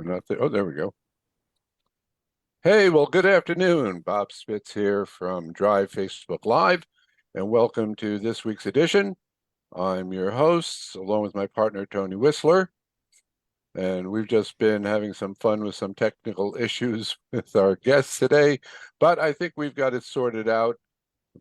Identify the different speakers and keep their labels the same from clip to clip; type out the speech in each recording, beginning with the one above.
Speaker 1: Not there. Oh, there we go. Hey, well, good afternoon. Bob Spitz here from Drive Facebook Live, and welcome to this week's edition. I'm your host, along with my partner, Tony Whistler, and we've just been having some fun with some technical issues with our guests today, but I think we've got it sorted out,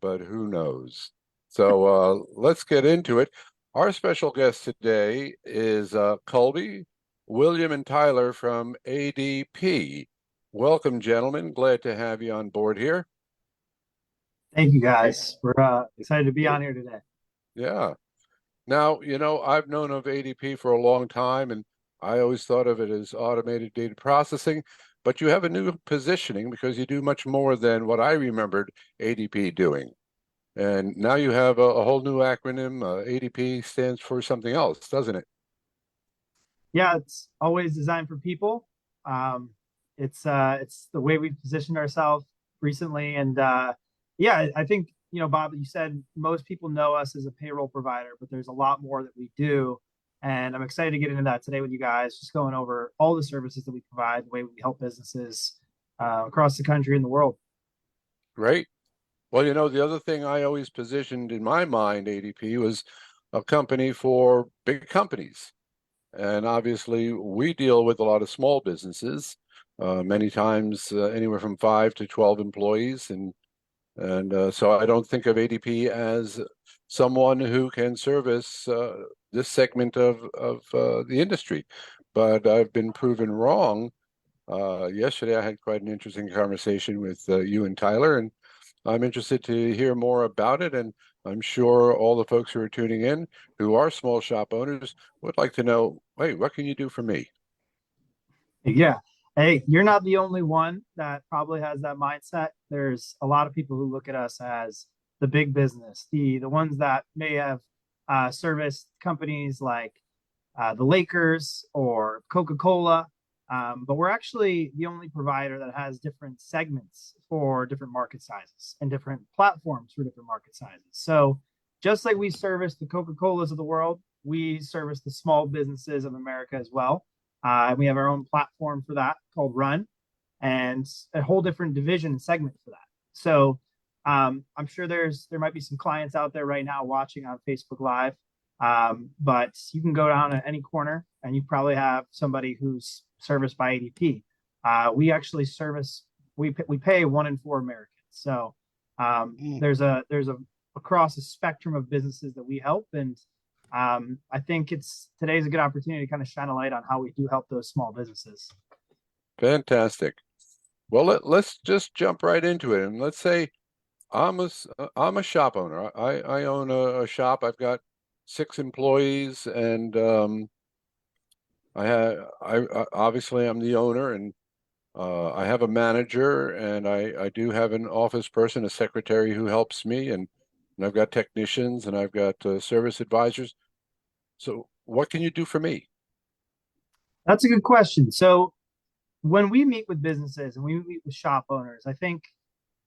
Speaker 1: but who knows? So let's get into it. Our special guest today is Colby, William, and Tyler from ADP. Welcome, gentlemen. Glad to have you on board here.
Speaker 2: Thank you guys. We're excited to be on here today.
Speaker 1: Yeah. Now, I've known of ADP for a long time, and I always thought of it as automated data processing, but you have a new positioning because you do much more than what I remembered ADP doing. And now you have a whole new acronym. ADP stands for something else, doesn't it?
Speaker 2: Yeah, it's always designed for people. Um, it's the way we've positioned ourselves recently, and yeah, I think Bob, you said most people know us as a payroll provider, but there's a lot more that we do, and I'm excited to get into that today with you guys. Just going over all the services that we provide, the way we help businesses across the country and the world.
Speaker 1: Great. Well, the other thing I always positioned in my mind, ADP, was a company for big companies. And obviously, we deal with a lot of small businesses, many times anywhere from 5 to 12 employees. And so I don't think of ADP as someone who can service this segment of the industry. But I've been proven wrong. Yesterday, I had quite an interesting conversation with you and Tyler, and I'm interested to hear more about it. And I'm sure all the folks who are tuning in who are small shop owners would like to know, wait, what can you do for me?
Speaker 2: Yeah. Hey, you're not the only one that probably has that mindset. There's a lot of people who look at us as the big business, the ones that may have serviced companies like the Lakers or Coca-Cola. But we're actually the only provider that has different segments for different market sizes and different platforms for different market sizes. So just like we service the Coca-Colas of the world, we service the small businesses of America as well. We have our own platform for that called Run, and a whole different division and segment for that. So I'm sure there might be some clients out there right now watching on Facebook Live, but you can go down at any corner and you probably have somebody who's serviced by ADP. We actually service we pay 1 in 4 Americans. So
Speaker 1: Mm.
Speaker 2: there's a across a spectrum of businesses that we help, and I think today's a good opportunity to kind of shine a light on how we do help those small businesses.
Speaker 1: Fantastic. Well, let's just jump right into it. And let's say I'm a shop owner. I own a shop. I've got 6 employees, and obviously I'm the owner, and I have a manager, and I do have an office person, a secretary who helps me, and I've got technicians, and I've got service advisors. So what can you do for me?
Speaker 2: That's a good question. So when we meet with businesses and we meet with shop owners, I think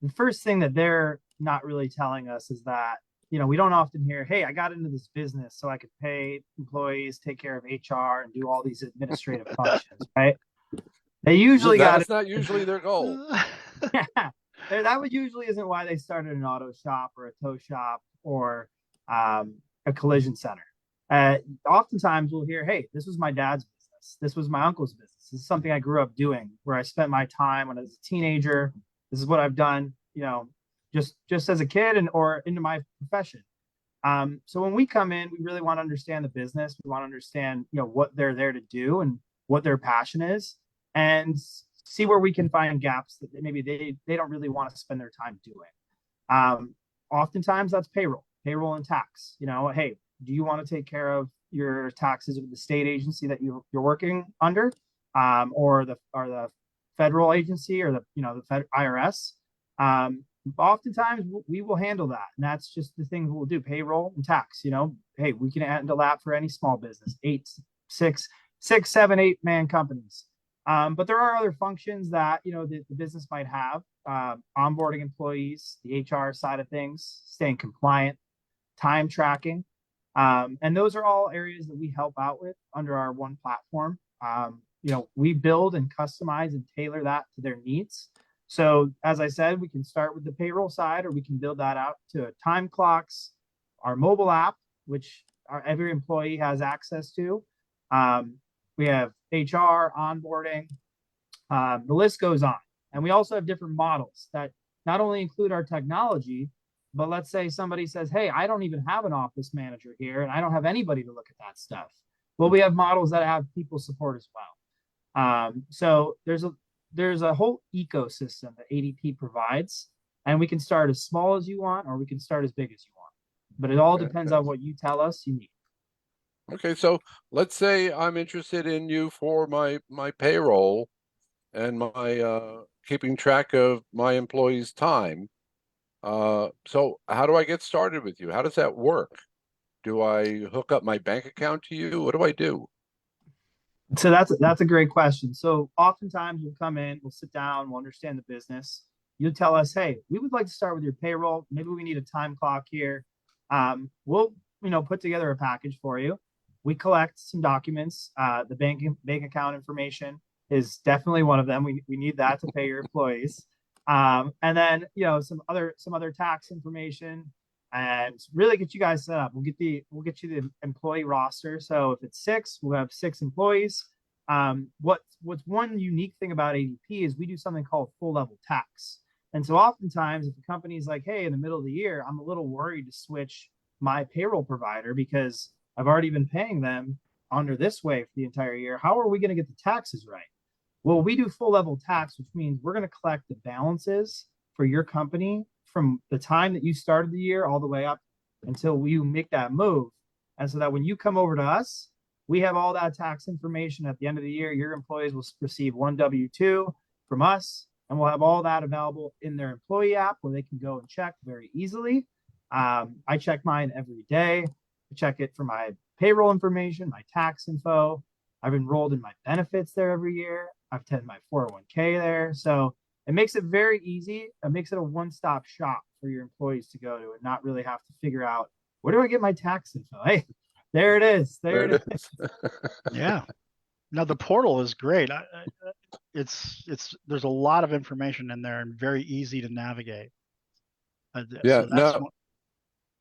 Speaker 2: the first thing that they're not really telling us is that, we don't often hear, hey, I got into this business so I could pay employees, take care of HR, and do all these administrative functions, right? They usually got it.
Speaker 1: That's not usually their goal.
Speaker 2: Yeah, that would usually isn't why they started an auto shop or a tow shop or a collision center. Oftentimes we'll hear, hey, this was my dad's business. This was my uncle's business. This is something I grew up doing where I spent my time when I was a teenager. This is what I've done, just as a kid and or into my profession. So when we come in, we really want to understand the business. We want to understand, what they're there to do and what their passion is, and see where we can find gaps that maybe they don't really want to spend their time doing. Oftentimes that's payroll and tax. Hey, do you want to take care of your taxes with the state agency that you're working under, or the federal agency, or the IRS? Oftentimes we will handle that, and that's just the thing we'll do: payroll and tax. Hey, we can handle that for any small business, 6, 7, 8 man companies. But there are other functions that the business might have: onboarding employees, the HR side of things, staying compliant, time tracking, and those are all areas that we help out with under our one platform. we build and customize and tailor that to their needs. So as I said, we can start with the payroll side, or we can build that out to time clocks, our mobile app, which every employee has access to. Um, we have HR, onboarding, the list goes on. And we also have different models that not only include our technology, but let's say somebody says, hey, I don't even have an office manager here and I don't have anybody to look at that stuff. Well, we have models that have people support as well. So there's a whole ecosystem that ADP provides, and we can start as small as you want, or we can start as big as you want. But it all depends on
Speaker 1: Fantastic.
Speaker 2: what you tell us you need.
Speaker 1: Okay, so let's say I'm interested in you for my payroll and my keeping track of my employees' time. So how do I get started with you? How does that work? Do I hook up my bank account to you? What do I do?
Speaker 2: So that's a great question. So oftentimes we'll come in, we'll sit down, we'll understand the business. You tell us, hey, we would like to start with your payroll. Maybe we need a time clock here. We'll put together a package for you. We collect some documents. The bank account information is definitely one of them. We need that to pay your employees. And then some other tax information, and really get you guys set up. We'll get you the employee roster. So if it's six, we'll have 6 employees. What's one unique thing about ADP is we do something called full level tax. And so oftentimes if the company's like, hey, in the middle of the year, I'm a little worried to switch my payroll provider because I've already been paying them under this way for the entire year. How are we going to get the taxes right? Well, we do full level tax, which means we're going to collect the balances for your company from the time that you started the year all the way up until you make that move. And so that when you come over to us, we have all that tax information at the end of the year. Your employees will receive one W-2 from us, and we'll have all that available in their employee app where they can go and check very easily. I check mine every day. I check it for my payroll information, my tax info. I've enrolled in my benefits there every year. I've taken my 401k there. So it makes it very easy. It makes it a one-stop shop for your employees to go to and not really have to figure out, where do I get my tax info? Hey, there it is. There
Speaker 1: There
Speaker 2: it
Speaker 1: it
Speaker 2: is.
Speaker 1: is.
Speaker 3: Yeah. No, the portal is great. There's a lot of information in there and very easy to navigate.
Speaker 1: Yeah,
Speaker 3: So that's
Speaker 1: no.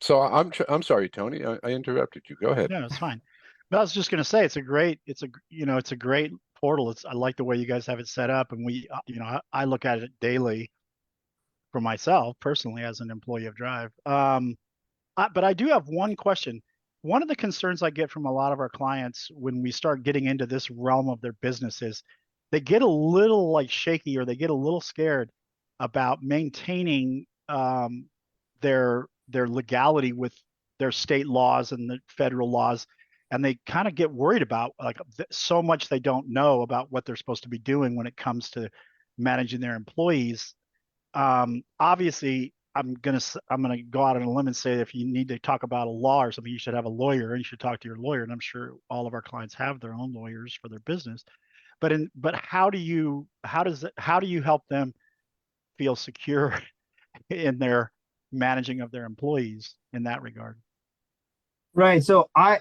Speaker 1: So I'm sorry, Tony. I interrupted you. Go ahead.
Speaker 3: no, it's fine. But I was just going to say it's a great portal. I like the way you guys have it set up, and I look at it daily for myself personally as an employee of Drive. But I do have one question. One of the concerns I get from a lot of our clients when we start getting into this realm of their business is they get a little like shaky, or they get a little scared about maintaining their legality with their state laws and the federal laws, and they kind of get worried about like so much they don't know about what they're supposed to be doing when it comes to managing their employees. Obviously, I'm gonna go out on a limb and say if you need to talk about a law or something, you should have a lawyer and you should talk to your lawyer. And I'm sure all of our clients have their own lawyers for their business. But how do you help them feel secure in their managing of their employees in that regard?
Speaker 2: Right. So I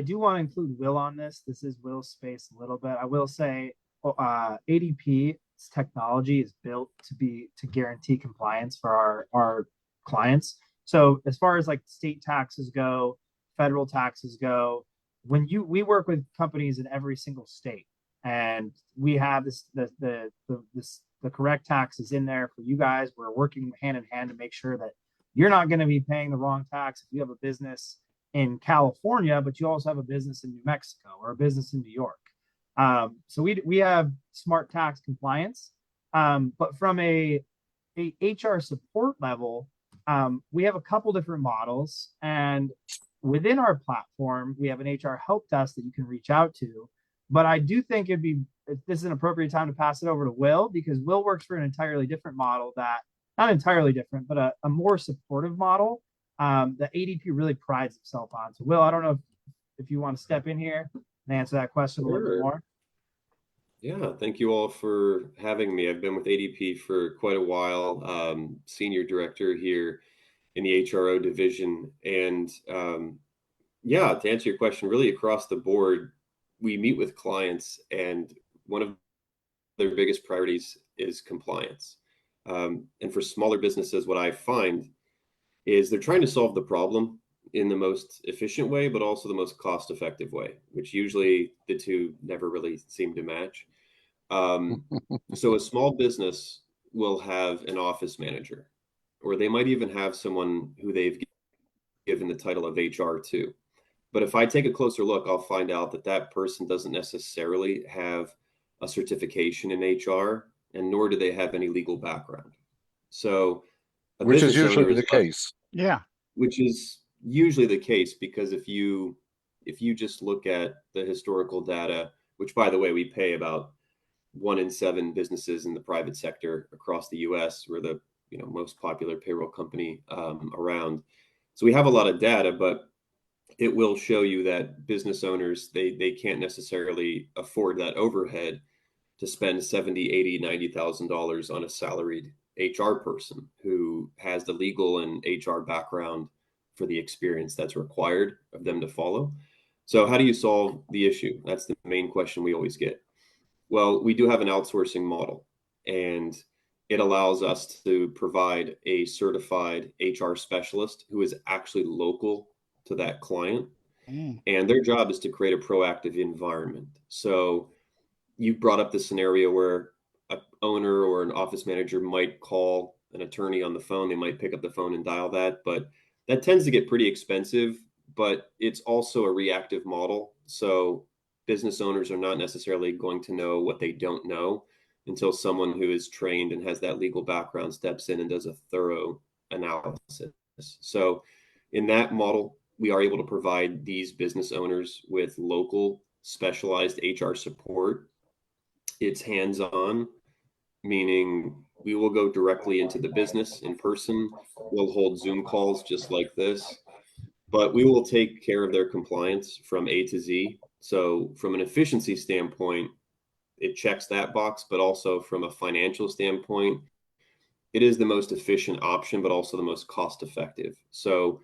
Speaker 2: do want to include Will on this. This is Will's space a little bit. I will say ADP's technology is built to guarantee compliance for our clients. So as far as like state taxes go, federal taxes go, we work with companies in every single state, and we have the correct taxes in there for you guys. We're working hand in hand to make sure that you're not going to be paying the wrong tax if you have a business in California, but you also have a business in New Mexico or a business in New York. So we have smart tax compliance, but from a HR support level, we have a couple different models, and within our platform, we have an HR help desk that you can reach out to. But I do think this is an appropriate time to pass it over to Will, because Will works for an entirely different model, that not entirely different, but a more supportive model that ADP really prides itself on. So Will, I don't know if you want to step in here and answer that question a little bit
Speaker 4: Sure.
Speaker 2: more.
Speaker 4: Yeah, thank you all for having me. I've been with ADP for quite a while, senior director here in the HRO division. And yeah, to answer your question, really across the board, we meet with clients, and one of their biggest priorities is compliance. And for smaller businesses, what I find is they're trying to solve the problem in the most efficient way, but also the most cost effective way, which usually the two never really seem to match. So a small business will have an office manager, or they might even have someone who they've given the title of HR to. But if I take a closer look, I'll find out that that person doesn't necessarily have a certification in HR, and nor do they have any legal background. So a
Speaker 1: Which is
Speaker 4: business owner
Speaker 1: usually
Speaker 4: is
Speaker 1: the case.
Speaker 3: Yeah.
Speaker 4: which is usually the case, because if you just look at the historical data, which by the way, we pay about 1 in 7 businesses in the private sector across the US. We're the most popular payroll company around. So we have a lot of data, but it will show you that business owners, they can't necessarily afford that overhead to spend 70, 80, $90,000 on a salaried HR person who has the legal and HR background for the experience that's required of them to follow. So how do you solve the issue? That's the main question we always get. Well, we do have an outsourcing model, and it allows us to provide a certified HR specialist who is actually local to that client.
Speaker 3: Mm.
Speaker 4: And their job is to create a proactive environment. So you brought up the scenario where a owner or an office manager might call an attorney on the phone. They might pick up the phone and dial that, but that tends to get pretty expensive. But it's also a reactive model. So business owners are not necessarily going to know what they don't know until someone who is trained and has that legal background steps in and does a thorough analysis. So in that model, we are able to provide these business owners with local specialized HR support. It's hands-on, meaning we will go directly into the business in person. We'll hold Zoom calls just like this, but we will take care of their compliance from A to Z. So from an efficiency standpoint, it checks that box, but also from a financial standpoint, it is the most efficient option, but also the most cost effective. So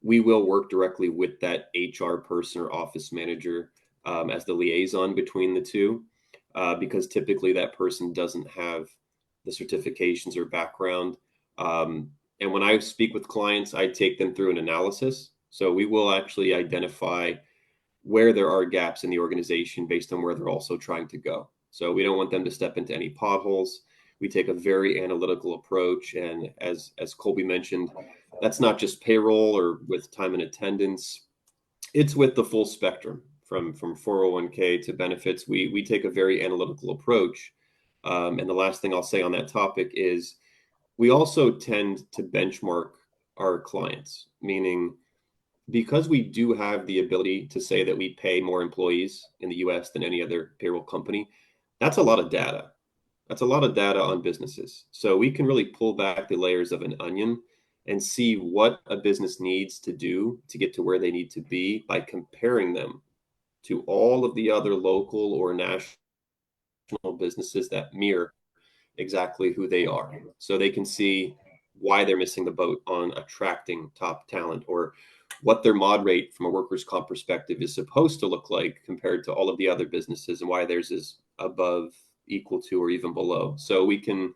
Speaker 4: we will work directly with that HR person or office manager as the liaison between the two, because typically that person doesn't have the certifications or background. And when I speak with clients, I take them through an analysis. So we will actually identify where there are gaps in the organization based on where they're also trying to go. So we don't want them to step into any potholes. We take a very analytical approach. And as Colby mentioned, that's not just payroll or with time and attendance. It's with the full spectrum from 401k to benefits. We take a very analytical approach. And the last thing I'll say on that topic is we also tend to benchmark our clients, meaning because we do have the ability to say that we pay more employees in the US than any other payroll company, that's a lot of data. That's a lot of data on businesses. So we can really pull back the layers of an onion and see what a business needs to do to get to where they need to be by comparing them to all of the other local or national businesses that mirror exactly who they are. So they can see why they're missing the boat on attracting top talent, or what their mod rate from a workers' comp perspective is supposed to look like compared to all of the other businesses, and why theirs is above, equal to, or even below. So we can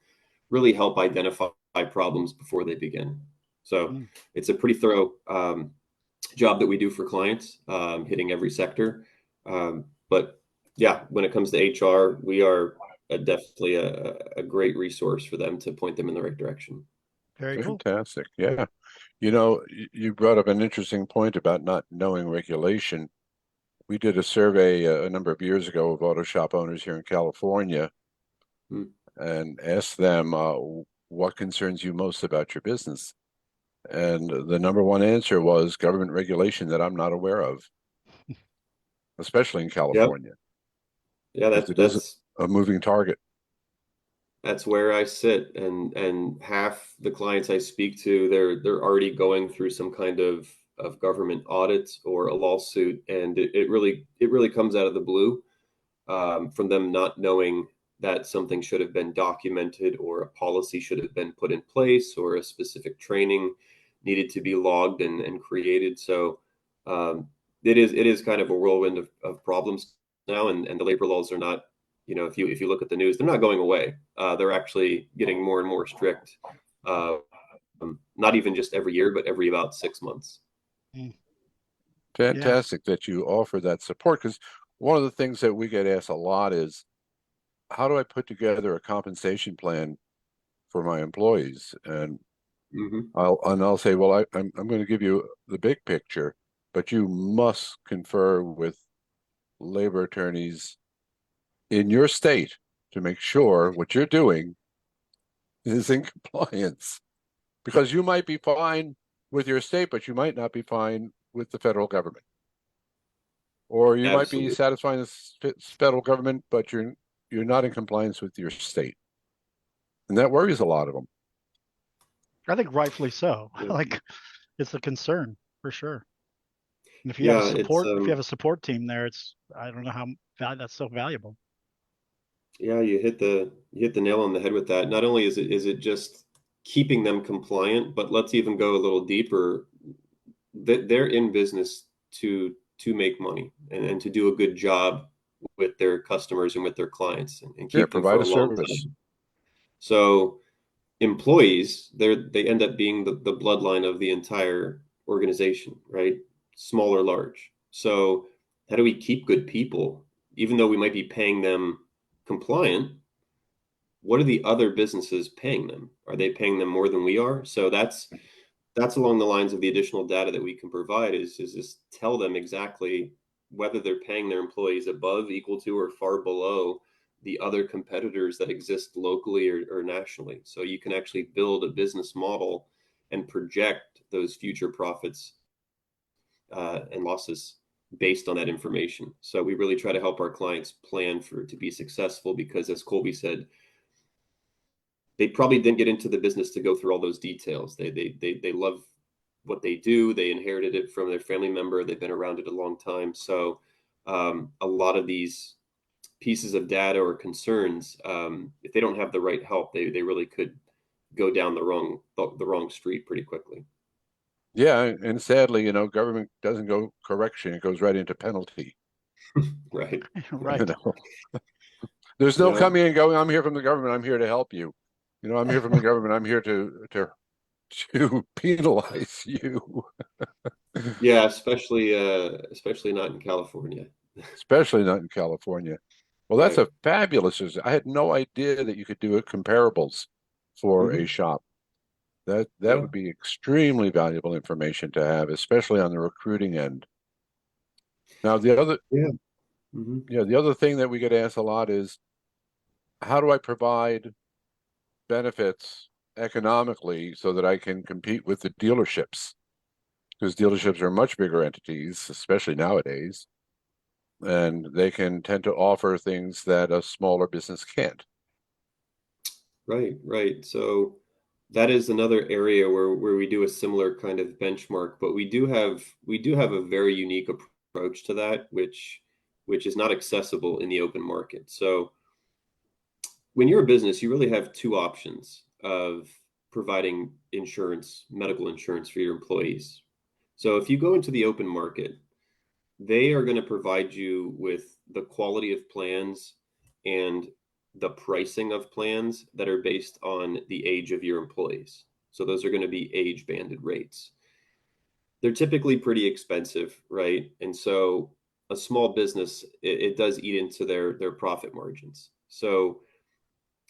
Speaker 4: really help identify problems before they begin. So it's a pretty thorough job that we do for clients, hitting every sector. But yeah, when it comes to HR, we are definitely a great resource for them to point them in the right direction.
Speaker 3: Very cool.
Speaker 1: Fantastic. Yeah. You brought up an interesting point about not knowing regulation. We did a survey a number of years ago of auto shop owners here in California and asked them, what concerns you most about your business? And the number one answer was government regulation that I'm not aware of, especially in
Speaker 4: Yep.
Speaker 1: California,
Speaker 4: Yeah,
Speaker 1: because it is a moving target.
Speaker 4: that's where I sit, and half the clients I speak to, they're already going through some kind of government audit or a lawsuit, and it really comes out of the blue, from them not knowing that something should have been documented, or a policy should have been put in place, or a specific training needed to be logged and created. So it is kind of a whirlwind of problems now, and the labor laws are not, if you look at the news, they're not going away. They're actually getting more and more strict. Not even just every year, but every about 6 months.
Speaker 3: Yeah.
Speaker 1: Fantastic that you offer that support, because one of the things that we get asked a lot is, how do I put together a compensation plan for my employees? And
Speaker 4: Hmm.
Speaker 1: I'll say, well, I'm going to give you the big picture, but you must confer with labor attorneys in your state to make sure what you're doing is in compliance. Because you might be fine with your state, but you might not be fine with the federal government. Or you might be
Speaker 4: Absolutely.
Speaker 1: satisfying the federal government, but you're not in compliance with your state. And that worries a lot of them.
Speaker 3: I think rightfully so.
Speaker 4: Yeah.
Speaker 3: Like it's a concern for sure. And if you have
Speaker 4: Yeah, it's
Speaker 3: if you have a support team there, I don't know how that's so valuable.
Speaker 4: yeah, you hit the nail on the head with that. Not only is it just keeping them compliant, but let's even go a little deeper. That they're in business to make money and to do a good job with their customers and with their clients, and
Speaker 1: Yeah,
Speaker 4: keep them for
Speaker 1: provide
Speaker 4: a
Speaker 1: a
Speaker 4: long
Speaker 1: service.
Speaker 4: time. So employees, they end up being the bloodline of the entire organization, right? Small or large. So how do we keep good people, even though we might be paying them compliant? What are the other businesses paying them? Are they paying them more than we are? So that's along the lines of the additional data that we can provide, is just tell them exactly whether they're paying their employees above, equal to, or far below the other competitors that exist locally or nationally. So you can actually build a business model and project those future profits and losses based on that information. So we really try to help our clients plan to be successful, because as Colby said, they probably didn't get into the business to go through all those details. They love what they do. They inherited it from their family member. They've been around it a long time. So a lot of these pieces of data or concerns, if they don't have the right help, they really could go down the wrong street pretty quickly.
Speaker 1: Yeah, and sadly, government doesn't go correction; it goes right into penalty.
Speaker 4: Right.
Speaker 3: Right.
Speaker 1: There's no
Speaker 4: Yeah.
Speaker 1: coming and going. I'm here from the government. I'm here to help you. I'm here from the government. I'm here to penalize you,
Speaker 4: Yeah. Especially not in California.
Speaker 1: especially not in California. Well, that's
Speaker 4: Right.
Speaker 1: a fabulous. I had no idea that you could do it comparables for a
Speaker 4: Hmm.
Speaker 1: shop. That
Speaker 4: Yeah.
Speaker 1: would be extremely valuable information to have, especially on the recruiting end. Now,
Speaker 4: Yeah. Hmm.
Speaker 1: the other thing that we get asked a lot is, how do I provide benefits economically so that I can compete with the dealerships? Because dealerships are much bigger entities, especially nowadays, and they can tend to offer things that a smaller business can't.
Speaker 4: Right, right. So that is another area where we do a similar kind of benchmark, but we do have a very unique approach to that, which is not accessible in the open market. So when you're a business, you really have two options of providing insurance, medical insurance for your employees. So if you go into the open market, they are going to provide you with the quality of plans and the pricing of plans that are based on the age of your employees. So those are going to be age banded rates. They're typically pretty expensive, right? And so a small business, it does eat into their profit margins. So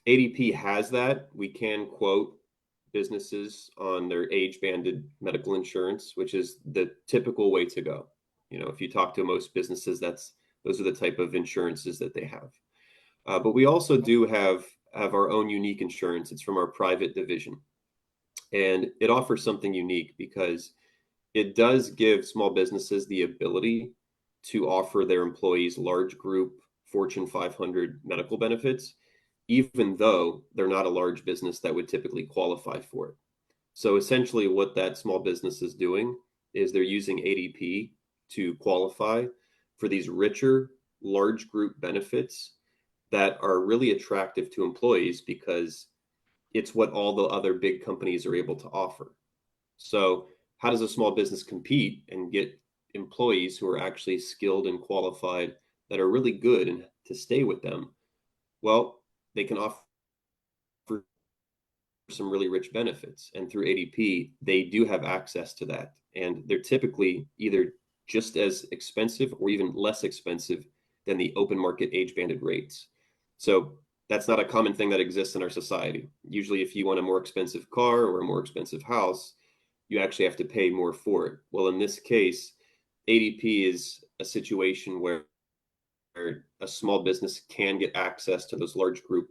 Speaker 4: ADP has that. We can quote businesses on their age banded medical insurance, which is the typical way to go. If you talk to most businesses, those are the type of insurances that they have. But we also do have our own unique insurance. It's from our private division, and it offers something unique because it does give small businesses the ability to offer their employees large group Fortune 500 medical benefits, even though they're not a large business that would typically qualify for it. So essentially, what that small business is doing is they're using ADP to qualify for these richer, large group benefits that are really attractive to employees because it's what all the other big companies are able to offer. So, how does a small business compete and get employees who are actually skilled and qualified that are really good and to stay with them, well, they can offer some really rich benefits. And through ADP, they do have access to that. And they're typically either just as expensive or even less expensive than the open market age banded rates. So that's not a common thing that exists in our society. Usually, if you want a more expensive car or a more expensive house, you actually have to pay more for it. Well, in this case, ADP is a situation where a small business can get access to those large group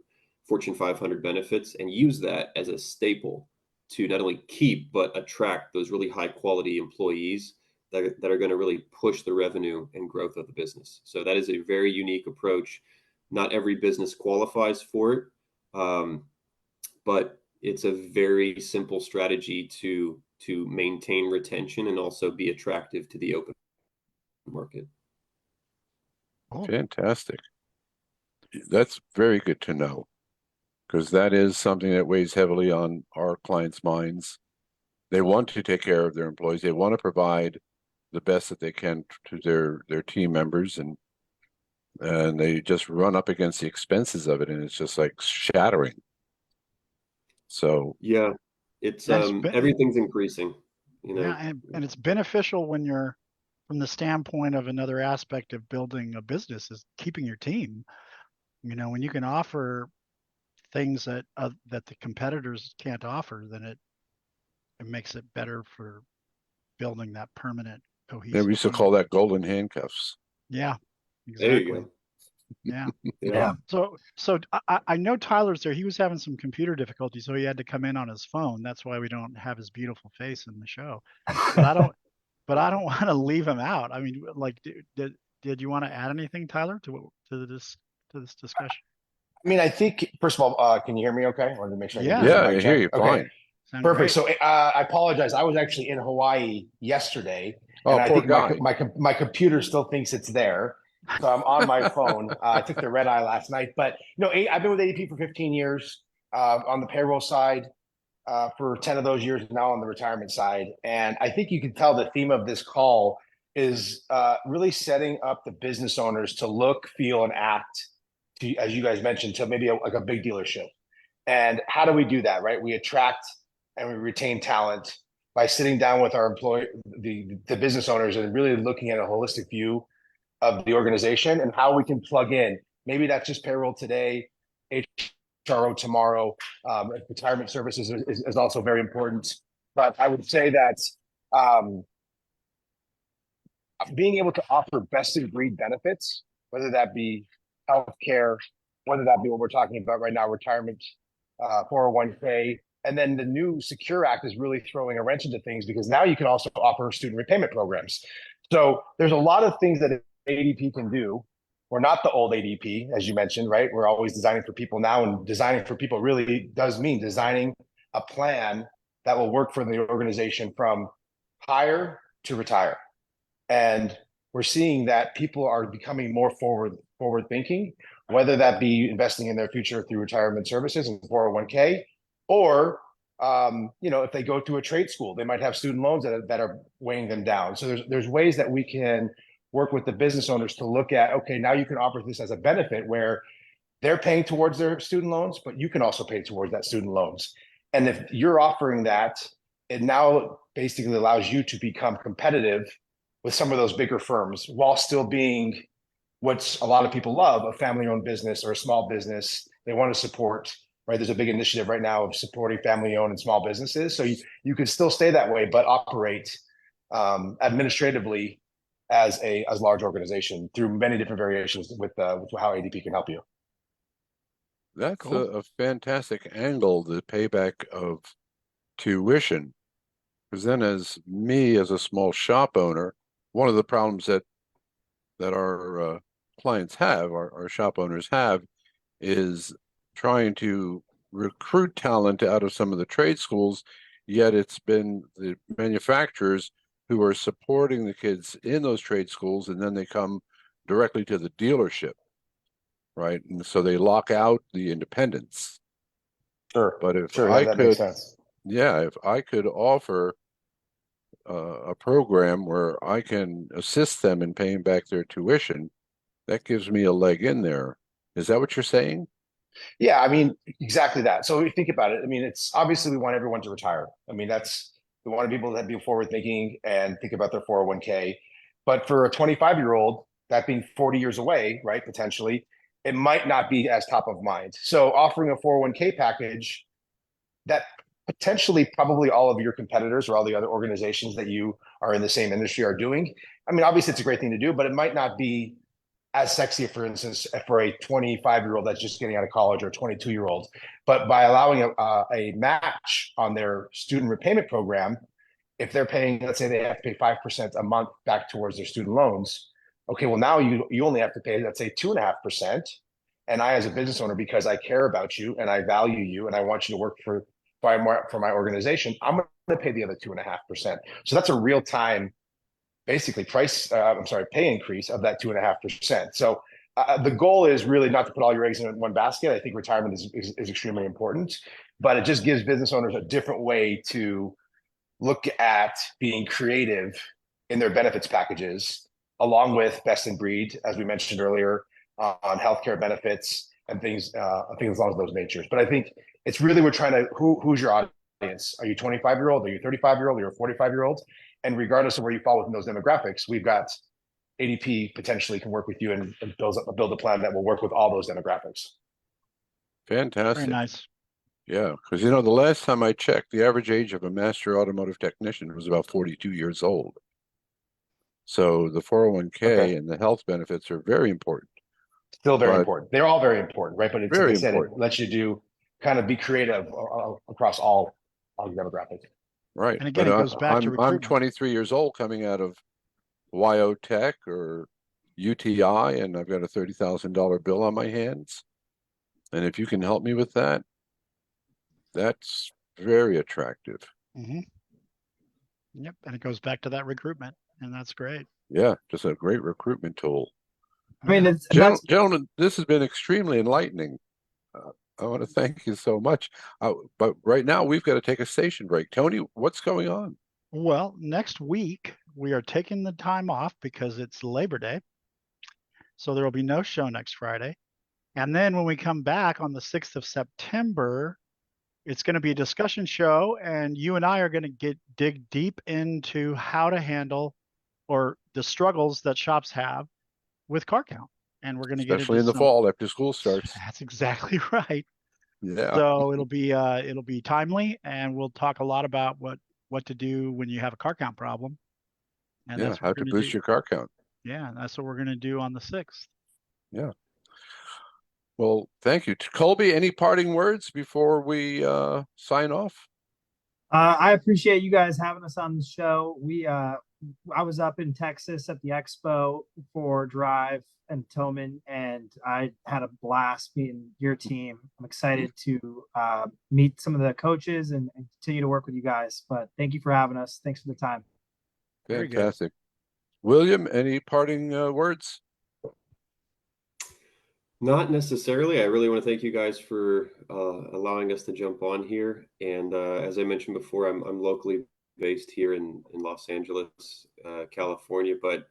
Speaker 4: Fortune 500 benefits and use that as a staple to not only keep but attract those really high quality employees that are going to really push the revenue and growth of the business. So that is a very unique approach. Not every business qualifies for it, but it's a very simple strategy to maintain retention and also be attractive to the open market.
Speaker 3: Cool.
Speaker 1: Fantastic. That's very good to know, because that is something that weighs heavily on our clients' minds. They want to take care of their employees. They want to provide the best that they can to their team members, and they just run up against the expenses of it, and it's just like shattering. So
Speaker 4: yeah, it's everything's increasing, you know.
Speaker 3: Yeah, and it's beneficial when you're from the standpoint of another aspect of building a business is keeping your team. You know, when you can offer things that the competitors can't offer, then it makes it better for building that permanent cohesive
Speaker 1: we used to
Speaker 3: team.
Speaker 1: call that golden handcuffs.
Speaker 3: Yeah,
Speaker 4: There
Speaker 3: exactly.
Speaker 4: you go.
Speaker 3: Yeah.
Speaker 4: Yeah.
Speaker 3: So I know Tyler's there. He was having some computer difficulty, so he had to come in on his phone. That's why we don't have his beautiful face in the show. But I don't want to leave him out. I mean, like, did you want to add anything, Tyler, to this discussion?
Speaker 5: I mean, I think first of all, can you hear me? Okay, I wanted to make sure. I can do
Speaker 3: Yeah.
Speaker 5: the
Speaker 1: Yeah,
Speaker 5: mic
Speaker 1: I hear
Speaker 5: check.
Speaker 1: you
Speaker 5: Okay,
Speaker 1: fine.
Speaker 3: Sound
Speaker 5: perfect.
Speaker 3: great.
Speaker 5: So I apologize. I was actually in Hawaii yesterday,
Speaker 1: Oh,
Speaker 5: and I
Speaker 1: poor
Speaker 5: think
Speaker 1: guy.
Speaker 5: my computer still thinks it's there. So I'm on my phone. I took the red eye last night, but I've been with ADP for 15 years on the payroll side. For 10 of those years now on the retirement side. And I think you can tell the theme of this call is really setting up the business owners to look, feel, and act, to, as you guys mentioned, to maybe like a big dealership. And how do we do that, right? We attract and we retain talent by sitting down with our the business owners, and really looking at a holistic view of the organization and how we can plug in. Maybe that's just payroll today, HRO tomorrow. Retirement services is also very important. But I would say that being able to offer best of breed benefits, whether that be healthcare, whether that be what we're talking about right now, retirement, 401k, and then the new Secure Act is really throwing a wrench into things, because now you can also offer student repayment programs. So there's a lot of things that ADP can do. We're not the old ADP, as you mentioned, right? We're always designing for people now, and designing for people really does mean designing a plan that will work for the organization from hire to retire. And we're seeing that people are becoming more forward thinking, whether that be investing in their future through retirement services and 401k, or if they go to a trade school, they might have student loans that are weighing them down. So there's ways that we can work with the business owners to look at, okay, now you can offer this as a benefit where they're paying towards their student loans, but you can also pay towards that student loans. And if you're offering that, it now basically allows you to become competitive with some of those bigger firms while still being what a lot of people love, a family-owned business or a small business. They want to support, right? There's a big initiative right now of supporting family-owned and small businesses. So you could still stay that way, but operate administratively as a large organization through many different variations with how ADP can help you.
Speaker 1: That's
Speaker 3: Cool.
Speaker 1: a fantastic angle, the payback of tuition. Because then, as a small shop owner, one of the problems that our clients have, our shop owners have, is trying to recruit talent out of some of the trade schools, yet it's been the manufacturers who are supporting the kids in those trade schools, and then they come directly to the dealership, right? And so they lock out the independents.
Speaker 5: Sure.
Speaker 1: But if
Speaker 5: Sure,
Speaker 1: I
Speaker 5: that
Speaker 1: could,
Speaker 5: makes sense.
Speaker 1: yeah, if I could offer a program where I can assist them in paying back their tuition, that gives me a leg in there. Is that what you're saying?
Speaker 5: Yeah, I mean, exactly that. So if you think about it, I mean, it's obviously we want everyone to retire. I mean, we want people to be forward thinking and think about their 401k. But for a 25-year-old, that being 40 years away, right, potentially, it might not be as top of mind. So offering a 401k package that potentially probably all of your competitors or all the other organizations that you are in the same industry are doing. I mean, obviously it's a great thing to do, but it might not be as sexy, for instance, for a 25-year-old that's just getting out of college or a 22-year-old. But by allowing a match on their student repayment program, if they're paying, let's say they have to pay 5% a month back towards their student loans, okay, well now you only have to pay, let's say 2.5%. And I, as a business owner, because I care about you and I value you and I want you to work for my organization, I'm going to pay the other 2.5%. So that's a real time, basically pay increase of that 2.5%. So the goal is really not to put all your eggs in one basket. I think retirement is extremely important, but it just gives business owners a different way to look at being creative in their benefits packages, along with best in breed, as we mentioned earlier, on healthcare benefits and things along those natures. But I think it's really we're trying to who's your audience? Are you 25-year-old? Are you 35-year-old? Are you a 45-year-old? And regardless of where you fall within those demographics, we've got ADP potentially can work with you and build a plan that will work with all those demographics.
Speaker 3: Very
Speaker 1: Fantastic.
Speaker 3: nice.
Speaker 1: Yeah, because you know, the last time I checked, the average age of a master automotive technician was about 42 years old. So the 401k
Speaker 5: Okay.
Speaker 1: and the health benefits are very important.
Speaker 5: Still very
Speaker 1: But
Speaker 5: important. They're all very important, right? But it's like
Speaker 1: very
Speaker 5: I said, it
Speaker 1: important.
Speaker 5: lets you kind of be creative across all demographics.
Speaker 1: Right.
Speaker 3: And again,
Speaker 1: But
Speaker 3: it goes back to
Speaker 1: I'm
Speaker 3: recruitment.
Speaker 1: 23 years old coming out of YO Tech or UTI, and I've got a $30,000 bill on my hands. And if you can help me with that, that's very attractive.
Speaker 3: Hmm. Yep. And it goes back to that recruitment, and that's great.
Speaker 1: Yeah, just a great recruitment tool.
Speaker 2: I mean,
Speaker 3: Yeah.
Speaker 2: that's
Speaker 1: Gentlemen, this has been extremely enlightening. I want to thank you so much. But right now, we've got to take a station break. Tony, what's going on?
Speaker 3: Well, next week we are taking the time off because it's Labor Day. So there will be no show next Friday. And then when we come back on the 6th of September, it's going to be a discussion show, and you and I are going to dig deep into how to handle or the struggles that shops have with car count. And we're going to get
Speaker 1: Especially
Speaker 3: into
Speaker 1: in the fall after school starts.
Speaker 3: That's exactly right.
Speaker 1: Yeah.
Speaker 3: So it'll be timely, and we'll talk a lot about what to do when you have a car count problem. And
Speaker 1: Yeah,
Speaker 3: that's what
Speaker 1: how
Speaker 3: we're
Speaker 1: to
Speaker 3: going to
Speaker 1: boost
Speaker 3: do.
Speaker 1: your car count.
Speaker 3: Yeah, that's what we're going to do on the 6th.
Speaker 1: Yeah. Well, thank you. Colby, any parting words before we sign off?
Speaker 2: I appreciate you guys having us on the show. I was up in Texas at the expo for Drive and Towman, and I had a blast meeting your team. I'm excited to meet some of the coaches and continue to work with you guys. But thank you for having us. Thanks for the time.
Speaker 3: Very good.
Speaker 1: Fantastic. William, any parting words?
Speaker 4: Not necessarily. I really want to thank you guys for allowing us to jump on here. And as I mentioned before, I'm locally based here in Los Angeles, California, but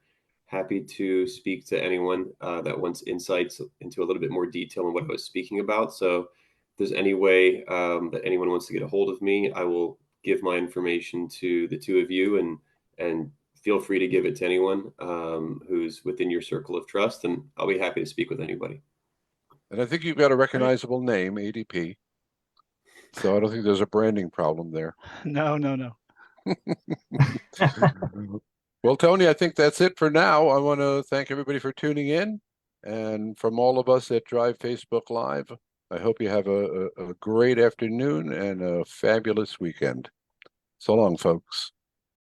Speaker 4: happy to speak to anyone that wants insights into a little bit more detail on what I was speaking about. So if there's any way that anyone wants to get a hold of me, I will give my information to the two of you, and feel free to give it to anyone who's within your circle of trust, and I'll be happy to speak with anybody.
Speaker 1: And I think you've got a recognizable name, ADP. So I don't think there's a branding problem there.
Speaker 3: No.
Speaker 1: Well, Tony, I think that's it for now. I want to thank everybody for tuning in. And from all of us at Drive Facebook Live, I hope you have a great afternoon and a fabulous weekend. So long, folks.